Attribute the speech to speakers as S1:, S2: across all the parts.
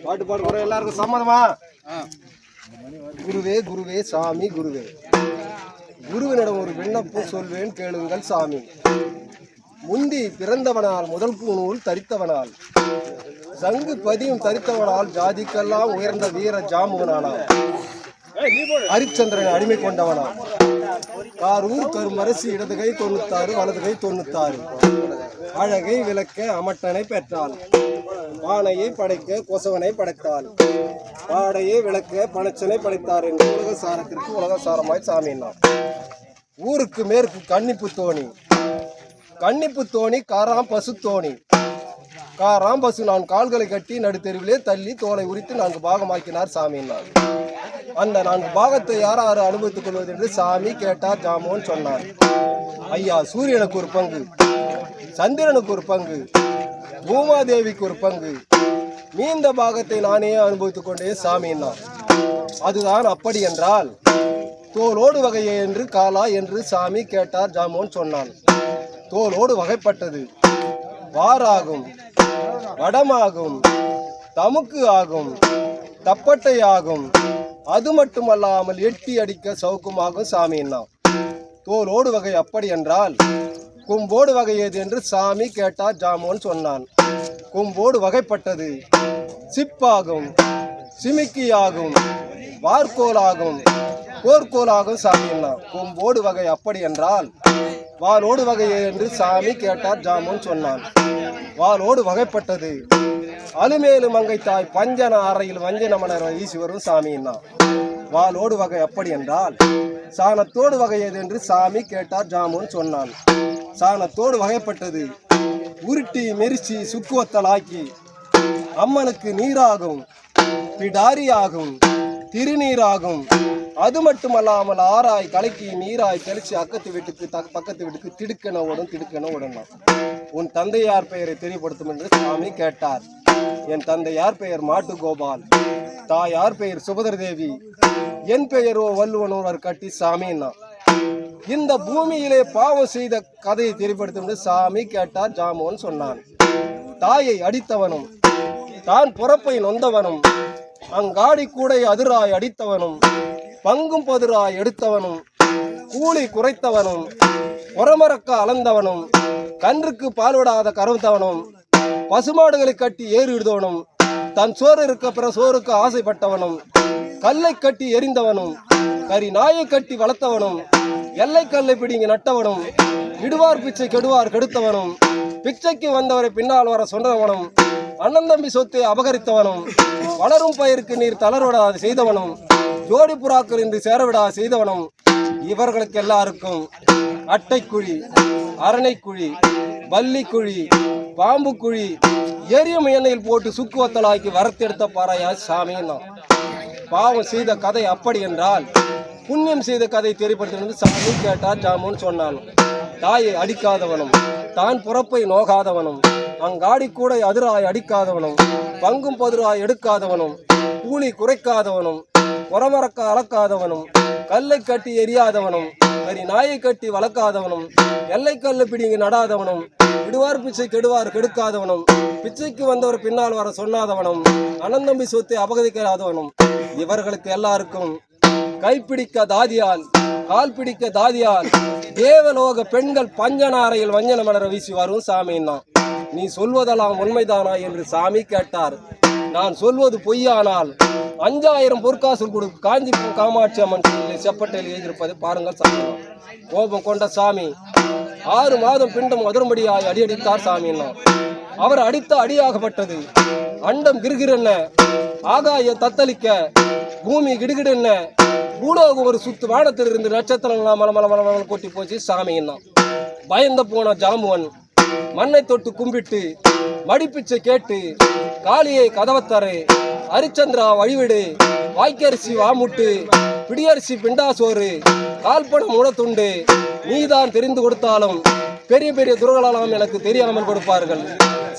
S1: பாட்டு பாட போற எல்லாருக்கும் சம்மதமா? குருவே குருவே சாமி குருவே, குருவினிடம் ஒரு விண்ணப்பம் சொல்வேன் கேளுங்கள் சாமி. முந்தி பிறந்தவனால் முதல் பூநூல் தரித்தவனால், சங்கு பதியும் தரித்தவனால், ஜாதிக்கெல்லாம் உயர்ந்த வீர ஜாமுவனானால், ஹரிச்சந்திரன் அடிமை கொண்டவனா, காரூர் கருமரசி இடது கை 96 வலது கை 96, அழகை விளக்க அமட்டனை பெற்றாள், பானையை படைக்க கொசவனை படைத்தாள், பாடையை விளக்க பணச்சனை படைத்தார் என்று உலக சாரத்திற்கு உலக சாரமாய் சாமினார். ஊருக்கு மேற்கு கன்னிப்பு தோணி, கன்னிப்பு தோணி காராம் பசு தோணி, காராம் பசு நான் கால்களை கட்டி நடுத்தெருவிலே தள்ளி தோலை உரித்து 4 பாகமாக்கினார் சாமினார். அந்த 4 பாகத்தை யார் அனுபவித்துக் கொள்வது என்று சாமி கேட்டார். ஜாமோன் சொன்னார், ஐயா சூரியனுக்கு ஒரு பங்கு, சந்திரனுக்கு ஒரு பங்கு, பூமாதேவிக்கு ஒரு பங்கு, மீந்த பாகத்தை நானே அனுபவித்துக் கொண்டே சாமினார். அதுதான் அப்படி என்றால் தோலோடு வகையே என்று காலா என்று சாமி கேட்டார். ஜாமோன் சொன்னான், தோலோடு வகைப்பட்டது வாராகும், வடமாகும், தமுக்கு ஆகும், தப்பட்டை ஆகும், அது மட்டுமல்லாமல் எட்டி அடிக்க சவுக்குமாகும் சாமின்னா. தோலோடு வகை அப்படி என்றால் கும்போடு வகை ஏது என்று சாமி கேட்டார். ஜாமோன் சொன்னான், கும்போடு வகைப்பட்டது சிப்பாகும், சிமிக்கியாகும், வார்கோலாகும், போர்கோலாகும் சாமின்னா. கும்போடு வகை அப்படி என்றால் வாளோடு வகையே என்று சாமி கேட்டார். ஜாமோன் சொன்னான், வாளோடு வகைப்பட்டது அலுமேலு மங்கை தாய் பஞ்சன அறையில் வஞ்சன மலர் வீசி வரும் சாமின்னா. வாளோடு வகை அப்படி என்றால் சாணத்தோடு வகையது என்று சாமி கேட்டார். ஜாமோன் சொன்னான், சாணத்தோடு வகைப்பட்டது உருட்டி மெரிச்சி சுக்குவத்தலாக்கி அம்மனுக்கு நீராகும், பிடாரியாகும், திருநீராகும், அது மட்டுமல்லாமல் ஆராய் கலக்கி நீராய் தெளிச்சு அக்கத்து வீட்டுக்கு பக்கத்து வீட்டுக்கு திடுக்கென ஓடும், திடுக்கென ஓடணும். உன் தந்தையார் பெயரை தெரியப்படுத்தும் என்று சாமி கேட்டார். என் தந்தையார் பெயர் மாட்டு கோபால், தாயார் பெயர் சுபதர் தேவி, என் பெயரோ வள்ளுவனூர் கட்டி சாமின்னா. இந்த பூமியிலே பாவம் செய்த கதையை தெரியப்படுத்தும் என்று சாமி கேட்டார். ஜாமோன் சொன்னான், தாயை அடித்தவனும், தான் புறப்பை நொந்தவனும், அங்காடி கூடை அதிராய் அடித்தவனும், பங்கும் பதிராய் எடுத்தவனும், கூலி குறைத்தவனும், புறமரக்க அளந்தவனும், கன்றுக்கு பால்விடாத கருத்தவனும், பசுமாடுகளை கட்டி ஏறிடுதவனும், தன் சோறு இருக்க பிற சோறுக்கு ஆசைப்பட்டவனும், கல்லை கட்டி எரிந்தவனும், கறி நாயை கட்டி வளர்த்தவனும், எல்லை கல்லை பிடிங்கி நட்டவனும், இடுவார் பிச்சை கெடுவார் கெடுத்தவனும், பிச்சைக்கு வந்தவரை பின்னால் வர சொன்னவனும், அண்ணன் தம்பி சொத்தை அபகரித்தவனும், வளரும் பயிருக்கு நீர் தளர்விடாது செய்தவனும், ஜோடி புறாக்கள் இன்று சேரவிடா செய்தவனும், இவர்களுக்கு எல்லாருக்கும் அட்டைக்குழி, அரணைக்குழி, பல்லிக்குழி, பாம்பு குழி, எரியும் எண்ணெயில் போட்டு சுக்குவத்தலாக்கி வரத்தெடுத்த பாறையா சாமின்னா. பாவம் செய்த கதை அப்படி என்றால் புண்ணியம் செய்த கதை தெரியப்படுத்த சாமி கேட்டார். ஜாமோன் சொன்னான், தாயை அடிக்காதவனும், தான் புறப்பை நோகாதவனும், அங்காடி கூட அதிராய் அடிக்காதவனும், பங்கும் பதிராய் எடுக்காதவனும், கூலி குறைக்காதவனும், புறமரக்க அளக்காதவனும், கல்லை கட்டி எரியாதவனும், கறி நாயை கட்டி வளர்க்காதவனும், எல்லை கல்லு பிடிங்கி நடாதவனும், விடுவார் பிச்சை கெடுவார் கெடுக்காதவனும், பிச்சைக்கு வந்தவர் பின்னால் வர சொன்னாதவனும், அனந்தம்பி சொத்தை அபகரிக்காதவனும், இவர்களுக்கு எல்லாருக்கும் கைப்பிடிக்க தாதியால், கால் பிடிக்க தாதியால், தேவலோக பெண்கள் பஞ்சனாரையில் வஞ்சன மலர வீசி வரும் சாமின்னா. நீ சொல்வதெல்லாம் உண்மைதானா என்று சாமி கேட்டார். நான் சொல்வது பொய்யானால் 5000 பொற்காசு கொடு, காஞ்சிபுரம் காமாட்சி அம்மன் செப்பட்டையில் எழுதியிருப்பதை பாருங்கள் சாமி. கோபம் கொண்ட சாமி 6 மாதம் பிண்டம் மதுரம்படியாய் அடியடித்தார் சாமின்னா. அவர் அடித்த அடியாகப்பட்டது அண்டம் கிருகிரென்ன, ஆகாய தத்தளிக்க, பூமி கிடுகிடுன்ன, பூலோகம் ஒரு சுத்து வானத்தில் இருந்து நட்சத்திரங்களா மலமல கொட்டி போச்சு சாமின்னா. பயந்த போன ஜாமுவன் மண்ணை தொட்டு கும்பிட்டு மடிப்பிச்சை கேட்டு, காளியை கதவத்தரை, ஹரிச்சந்திரா வழிவிடு, வாய்க்கரிசி வாமுட்டு, பிடியரிசி பிண்டாசோறு, கால்படம் உணத்துண்டு, நீதான் தெரிந்து கொடுத்தாலும் பெரிய பெரிய துறகளெல்லாம் எனக்கு தெரியாமல் கொடுப்பார்கள்.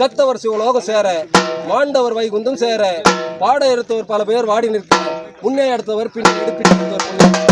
S1: செத்தவர் சிவலோகம் சேர, மாண்டவர் வைகுந்தம் சேர, பாட எடுத்தவர் பல பேர் வாடி நிற்க, முன்னே எடுத்தவர் பின்னே எடுப்பிட்டு